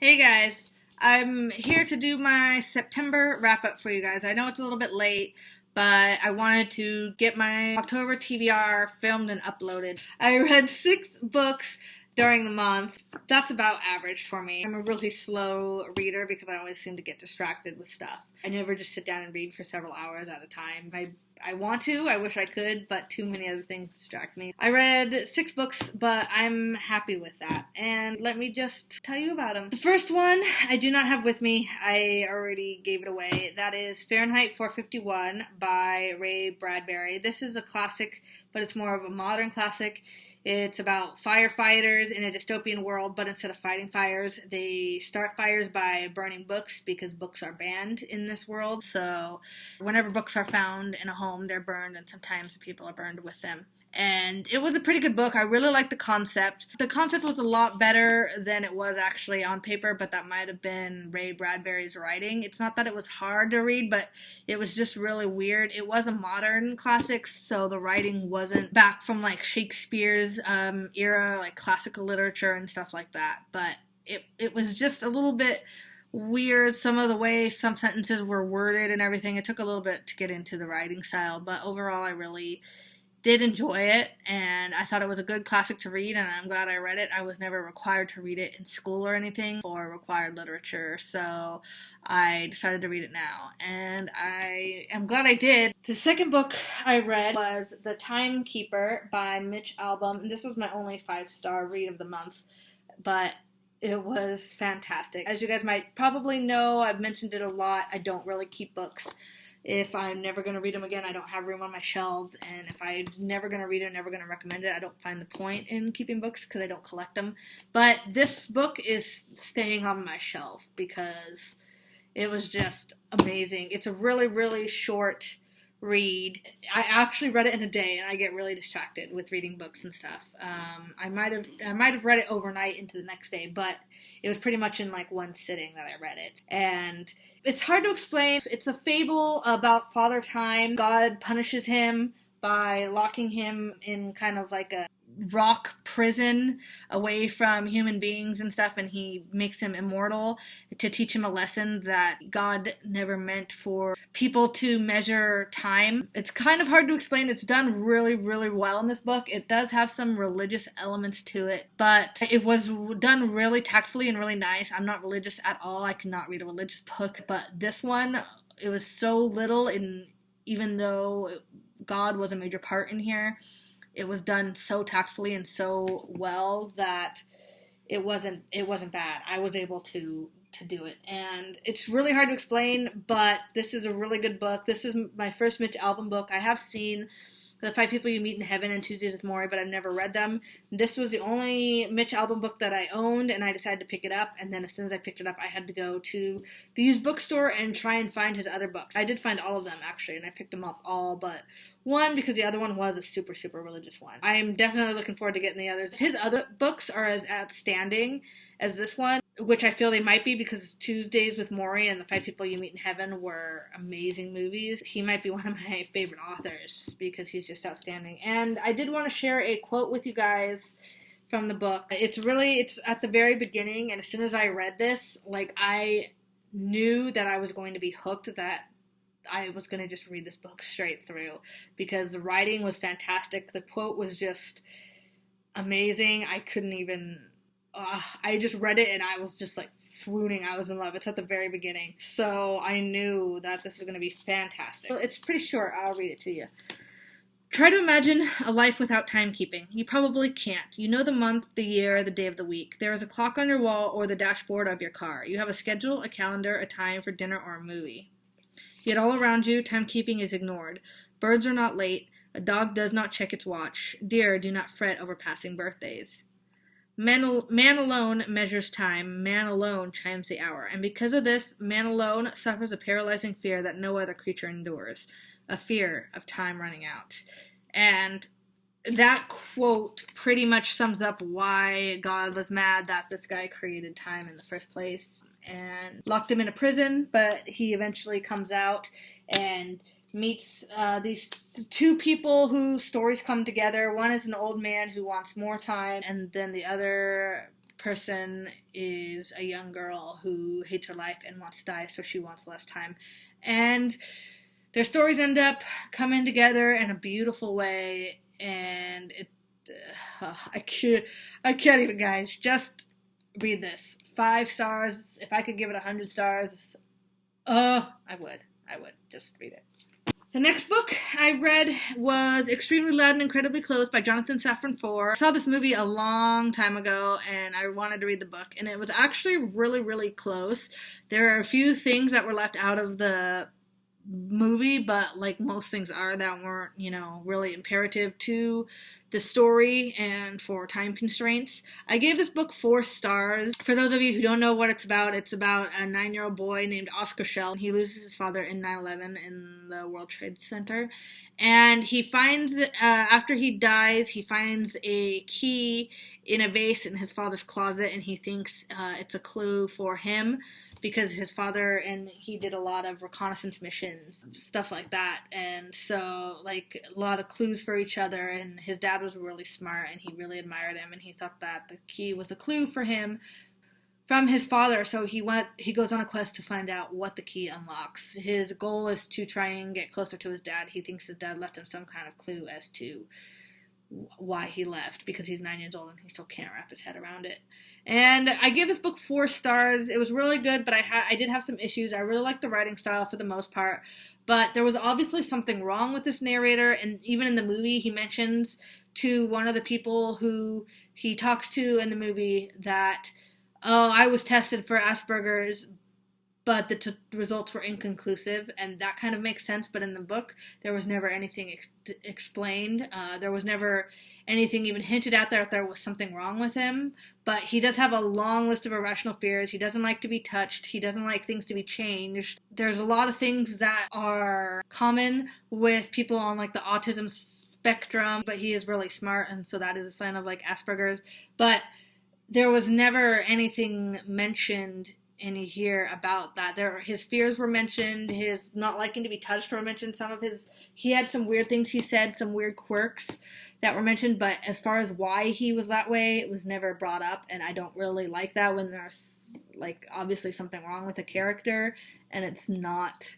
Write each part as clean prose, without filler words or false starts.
Hey guys, I'm here to do my September wrap up for you guys. I know it's a little bit late, but I wanted to get my October TBR filmed and uploaded. I read 6 books during the month. That's about average for me. I'm a really slow reader because I always seem to get distracted with stuff. I never just sit down and read for several hours at a time. I want to, I wish I could, but too many other things distract me. I read 6 books, but I'm happy with that. And let me just tell you about them. The first one I do not have with me. I already gave it away. That is Fahrenheit 451 by Ray Bradbury. This is a classic, but it's more of a modern classic. It's about firefighters in a dystopian world, but instead of fighting fires, they start fires by burning books because books are banned in this world. So whenever books are found in a home, they're burned, and sometimes the people are burned with them. And it was a pretty good book. I really liked the concept. The concept was a lot better than it was actually on paper, but that might have been Ray Bradbury's writing. It's not that it was hard to read, but it was just really weird. It was a modern classic, so the writing wasn't back from like Shakespeare's era, like classical literature and stuff like that. But it was just a little bit weird, some of the way some sentences were worded and everything. It took a little bit to get into the writing style, but overall I really did enjoy it, and I thought it was a good classic to read, and I'm glad I read it. I was never required to read it in school or anything for required literature, so I decided to read it now, and I am glad I did. The second book I read was The Timekeeper by Mitch Albom, and this was my only 5-star read of the month, but it was fantastic. As you guys might probably know, I've mentioned it a lot, I don't really keep books. If I'm never going to read them again, I don't have room on my shelves, and if I'm never going to read it, never going to recommend it, I don't find the point in keeping books because I don't collect them. But this book is staying on my shelf because it was just amazing. It's a really, really short read. I actually read it in a day, and I get really distracted with reading books and stuff. I might have read it overnight into the next day, but it was pretty much in like one sitting that I read it. And it's hard to explain. It's a fable about Father Time. God punishes him by locking him in kind of like a rock prison away from human beings and stuff, and he makes him immortal to teach him a lesson that God never meant for people to measure time. It's kind of hard to explain. It's done really, really well in this book. It does have some religious elements to it, but it was done really tactfully and really nice. I'm not religious at all. I cannot read a religious book, but this one, it was so little, and even though God was a major part in here, it was done so tactfully and so well that it wasn't bad. I was able to do it. And it's really hard to explain, but this is a really good book. This is my first Mitch Albom book. I have seen The 5 People You Meet in Heaven and Tuesdays with Morrie, but I've never read them. This was the only Mitch Albom book that I owned, and I decided to pick it up. And then as soon as I picked it up, I had to go to the used bookstore and try and find his other books. I did find all of them, actually, and I picked them up all but one because the other one was a super, super religious one. I am definitely looking forward to getting the others. His other books are as outstanding as this one, which I feel they might be because Tuesdays with Morrie and The 5 People You Meet in Heaven were amazing movies. He might be one of my favorite authors because he's just outstanding. And I did want to share a quote with you guys from the book. It's at the very beginning, and as soon as I read this, like, I knew that I was going to be hooked, that I was going to just read this book straight through because the writing was fantastic. The quote was just amazing. I couldn't even... I just read it and I was just like swooning. I was in love. It's at the very beginning. So I knew that this was going to be fantastic. It's pretty short. I'll read it to you. Try to imagine a life without timekeeping. You probably can't. You know the month, the year, the day of the week. There is a clock on your wall or the dashboard of your car. You have a schedule, a calendar, a time for dinner or a movie. Yet all around you, timekeeping is ignored. Birds are not late. A dog does not check its watch. Deer do not fret over passing birthdays. Man alone measures time, man alone chimes the hour, and because of this, man alone suffers a paralyzing fear that no other creature endures, a fear of time running out. And that quote pretty much sums up why God was mad that this guy created time in the first place and locked him in a prison, but he eventually comes out and meets these 2 people whose stories come together. One is an old man who wants more time, and then the other person is a young girl who hates her life and wants to die, so she wants less time. And their stories end up coming together in a beautiful way, and I can't even, guys. Just read this. 5 stars. If I could give it 100 stars, I would. Just read it. The next book I read was Extremely Loud and Incredibly Close by Jonathan Safran Foer. I saw this movie a long time ago, and I wanted to read the book, and it was actually really, really close. There are a few things that were left out of the movie, but like most things are, that weren't, really imperative to the story and for time constraints. I gave this book 4 stars. For those of you who don't know what it's about a 9-year-old boy named Oscar Schell. He loses his father in 9/11 in the World Trade Center, and he finds, after he dies, he finds a key in a vase in his father's closet, and he thinks it's a clue for him, because his father and he did a lot of reconnaissance missions, stuff like that. And so, like, a lot of clues for each other. And his dad was really smart, and he really admired him, and he thought that the key was a clue for him from his father. So he goes on a quest to find out what the key unlocks. His goal is to try and get closer to his dad. He thinks his dad left him some kind of clue as to why he left, because he's 9 years old and he still can't wrap his head around it. And I gave this book 4 stars. It was really good, but I did have some issues. I really liked the writing style for the most part, but there was obviously something wrong with this narrator. And even in the movie, he mentions to one of the people who he talks to in the movie that, I was tested for Asperger's, but the results were inconclusive, and that kind of makes sense. But in the book, there was never anything explained. There was never anything even hinted at that there was something wrong with him. But he does have a long list of irrational fears. He doesn't like to be touched. He doesn't like things to be changed. There's a lot of things that are common with people on, like, the autism spectrum, but he is really smart, and so that is a sign of, like, Asperger's. But there was never anything mentioned in here about that. His fears were mentioned, his not liking to be touched were mentioned, he had some weird things he said, some weird quirks that were mentioned, but as far as why he was that way, it was never brought up, and I don't really like that when there's, like, obviously something wrong with a character, and it's not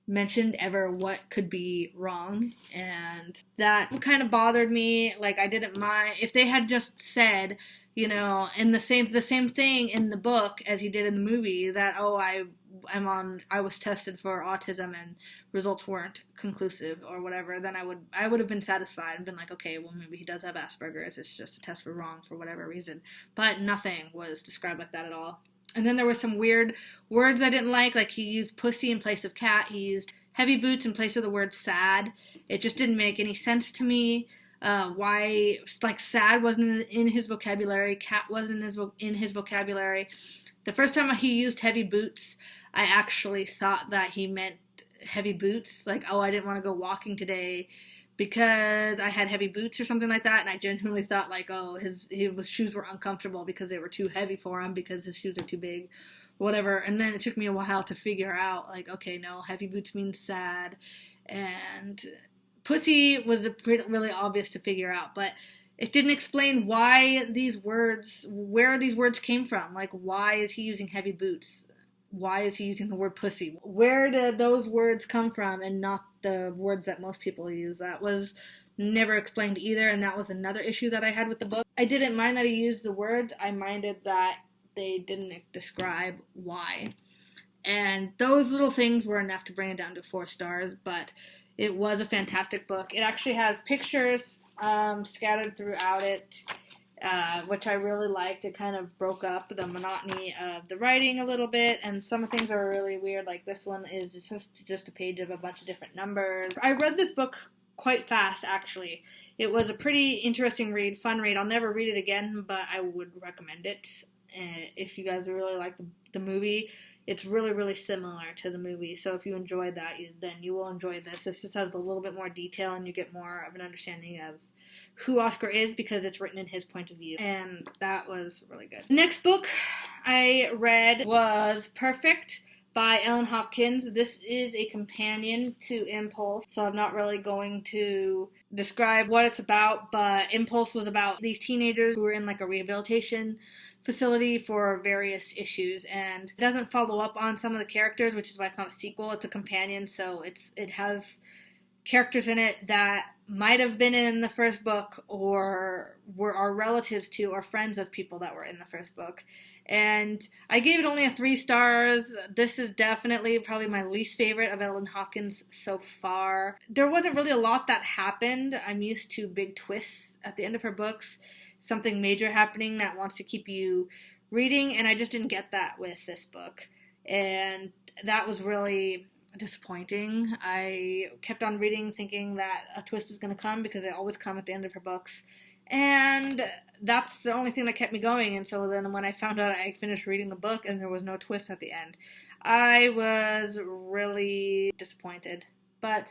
mentioned ever what could be wrong, and that kind of bothered me. Like, I didn't mind if they had just said, in the same thing in the book as he did in the movie, that, I was tested for autism and results weren't conclusive or whatever, then I would have been satisfied and been like, okay, well, maybe he does have Asperger's, it's just a test for wrong for whatever reason. But nothing was described like that at all. And then there were some weird words I didn't like he used pussy in place of cat, he used heavy boots in place of the word sad. It just didn't make any sense to me. Why, like, sad wasn't in his vocabulary, cat wasn't in his vocabulary. The first time he used heavy boots, I actually thought that he meant heavy boots, like, I didn't want to go walking today because I had heavy boots or something like that, and I genuinely thought, like, his shoes were uncomfortable because they were too heavy for him, because his shoes are too big, whatever. And then it took me a while to figure out, like, okay, no, heavy boots means sad, and pussy was really obvious to figure out, but it didn't explain where these words came from. Like, why is he using heavy boots? Why is he using the word pussy? Where did those words come from and not the words that most people use? That was never explained either, and that was another issue that I had with the book. I didn't mind that he used the words. I minded that they didn't describe why. And those little things were enough to bring it down to 4 stars, but it was a fantastic book. It actually has pictures scattered throughout it, which I really liked. It kind of broke up the monotony of the writing a little bit, and some things are really weird. Like, this one is just a page of a bunch of different numbers. I read this book quite fast, actually. It was a pretty interesting read, fun read. I'll never read it again, but I would recommend it. If you guys really like the movie, it's really, really similar to the movie. So if you enjoyed that, then you will enjoy this. This just has a little bit more detail, and you get more of an understanding of who Oscar is because it's written in his point of view. And that was really good. The next book I read was Perfect by Ellen Hopkins. This is a companion to Impulse, so I'm not really going to describe what it's about, but Impulse was about these teenagers who were in like a rehabilitation facility for various issues, and it doesn't follow up on some of the characters, which is why it's not a sequel. It's a companion, so it has characters in it that might have been in the first book or were our relatives to or friends of people that were in the first book. And I gave it only a 3 stars. This is definitely probably my least favorite of Ellen Hopkins so far. There wasn't really a lot that happened. I'm used to big twists at the end of her books, something major happening that wants to keep you reading, and I just didn't get that with this book. And that was really disappointing. I kept on reading thinking that a twist was going to come because they always come at the end of her books. And that's the only thing that kept me going. And so then when I found out I finished reading the book and there was no twist at the end, I was really disappointed. But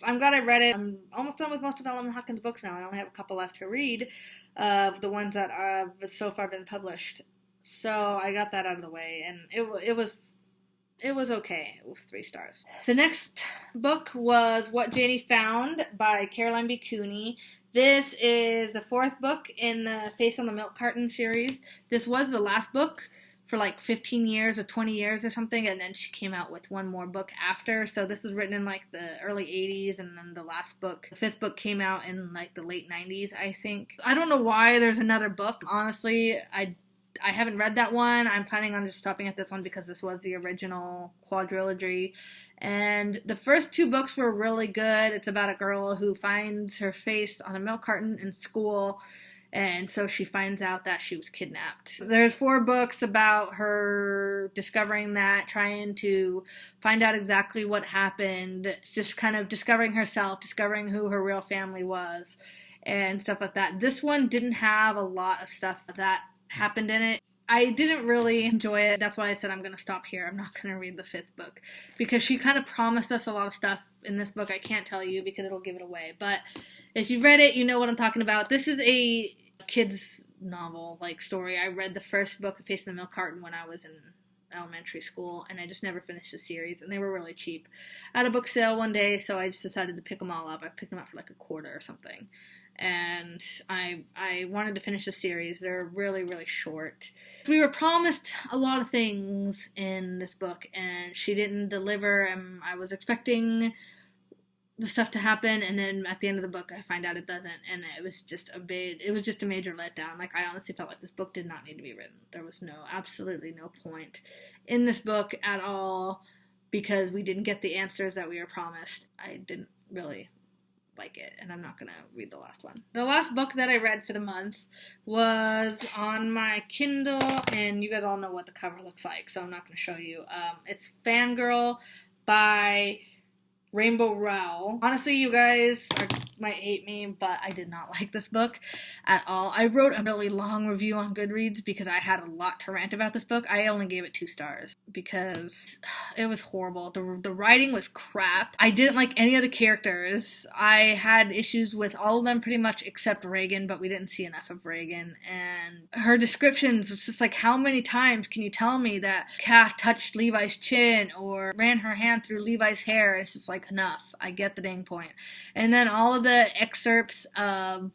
I'm glad I read it. I'm almost done with most of Ellen Hopkins' books now. I only have a couple left to read of the ones that have so far been published. So I got that out of the way, and it was okay. It was 3 stars. The next book was What Janie Found by Caroline B. Cooney. This is the 4th book in the Face on the Milk Carton series. This was the last book for like 15 years or 20 years or something, and then she came out with one more book after. So this was written in like the early 80s, and then the last book, the 5th book, came out in like the late 90s, I think. I don't know why there's another book. Honestly, I haven't read that one. I'm planning on just stopping at this one because this was the original quadrilogy. And the first 2 books were really good. It's about a girl who finds her face on a milk carton in school, and so she finds out that she was kidnapped. There's 4 books about her discovering that, trying to find out exactly what happened, just kind of discovering herself, discovering who her real family was, and stuff like that. This one didn't have a lot of stuff that happened in it. I didn't really enjoy it. That's why I said I'm going to stop here. I'm not going to read the 5th book because she kind of promised us a lot of stuff in this book. I can't tell you because it'll give it away. But if you've read it, you know what I'm talking about. This is a kid's novel, like, story. I read the first book, Face in the Milk Carton, when I was in elementary school, and I just never finished the series, and they were really cheap at a book sale one day, so I just decided to pick them all up. I picked them up for like $1 or something. And I wanted to finish the series. They're really, really short. We were promised a lot of things in this book, and she didn't deliver, and I was expecting the stuff to happen, and then at the end of the book I find out it doesn't, and it was just a major letdown. Like, I honestly felt like this book did not need to be written. There was absolutely no point in this book at all, because we didn't get the answers that we were promised. I didn't really like it, and I'm not gonna read the last one. The last book that I read for the month was on my Kindle, and you guys all know what the cover looks like, so I'm not gonna show you. It's Fangirl by Rainbow Rowell. Honestly, you guys might hate me, but I did not like this book at all. I wrote a really long review on Goodreads because I had a lot to rant about this book. I only gave it 2 stars because it was horrible. The writing was crap. I didn't like any of the characters. I had issues with all of them pretty much except Reagan, but we didn't see enough of Reagan. And her descriptions was just like, how many times can you tell me that Kath touched Levi's chin or ran her hand through Levi's hair? It's just like, enough. I get the dang point. And then all of the excerpts of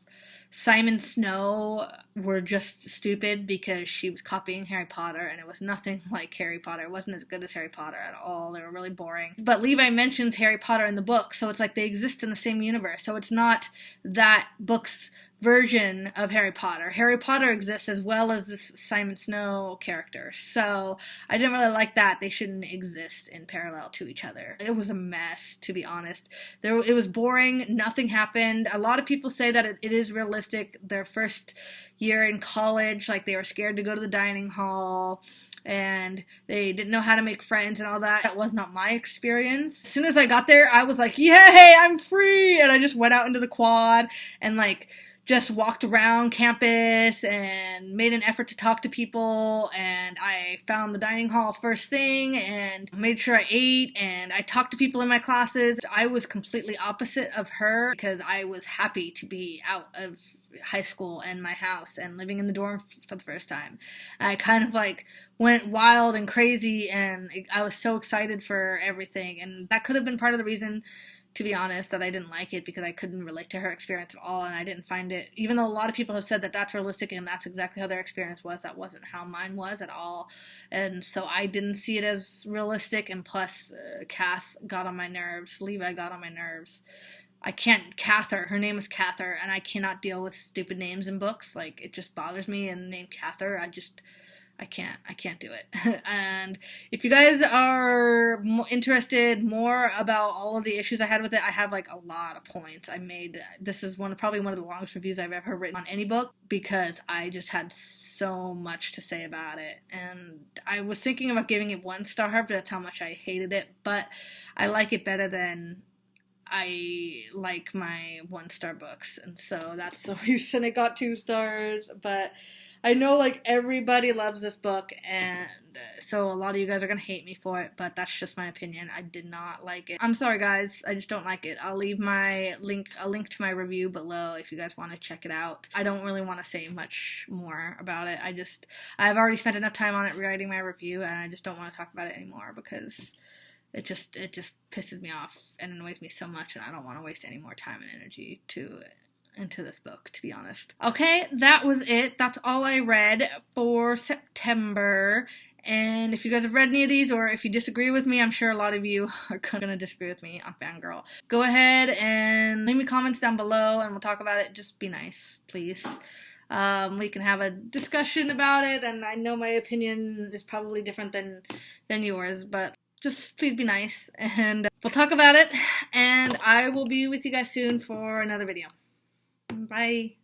Simon Snow were just stupid because she was copying Harry Potter, and it was nothing like Harry Potter. It wasn't as good as Harry Potter at all. They were really boring. But Levi mentions Harry Potter in the book, so it's like they exist in the same universe. So it's not that book's version of Harry Potter. Harry Potter exists as well as this Simon Snow character. So I didn't really like that. They shouldn't exist in parallel to each other. It was a mess, to be honest. It was boring. Nothing happened. A lot of people say that it is realistic. Their first year in college, like, they were scared to go to the dining hall, and they didn't know how to make friends and all that. That was not my experience. As soon as I got there, I was like, yay, I'm free! And I just went out into the quad and, like, just walked around campus and made an effort to talk to people, and I found the dining hall first thing and made sure I ate, and I talked to people in my classes. I was completely opposite of her because I was happy to be out of high school and my house and living in the dorm for the first time. I kind of like went wild and crazy, and I was so excited for everything, and that could have been part of the reason, to be honest, that I didn't like it, because I couldn't relate to her experience at all, and I didn't find it, even though a lot of people have said that that's realistic and that's exactly how their experience was, that wasn't how mine was at all, and so I didn't see it as realistic, and plus, Kath got on my nerves, Levi got on my nerves. Her name is Cather, and I cannot deal with stupid names in books, like, it just bothers me, and the name Cather, I can't do it. And if you guys are interested more about all of the issues I had with it, I have like a lot of points I made. This is probably one of the longest reviews I've ever written on any book, because I just had so much to say about it. And I was thinking about giving it 1 star, but that's how much I hated it. But I like it better than I like my 1-star books, and so that's the reason it got 2 stars. But I know, like, everybody loves this book, and so a lot of you guys are gonna hate me for it, but that's just my opinion. I did not like it. I'm sorry, guys. I just don't like it. I'll leave a link to my review below if you guys want to check it out. I don't really want to say much more about it. I've already spent enough time on it writing my review, and I just don't want to talk about it anymore, because it just pisses me off and annoys me so much, and I don't want to waste any more time and energy into this book, to be honest. Okay, that was it. That's all I read for September. And if you guys have read any of these, or if you disagree with me, I'm sure a lot of you are gonna disagree with me on Fangirl. Go ahead and leave me comments down below, and we'll talk about it. Just be nice, please. We can have a discussion about it, and I know my opinion is probably different than yours, but just please be nice, and we'll talk about it, and I will be with you guys soon for another video. Bye.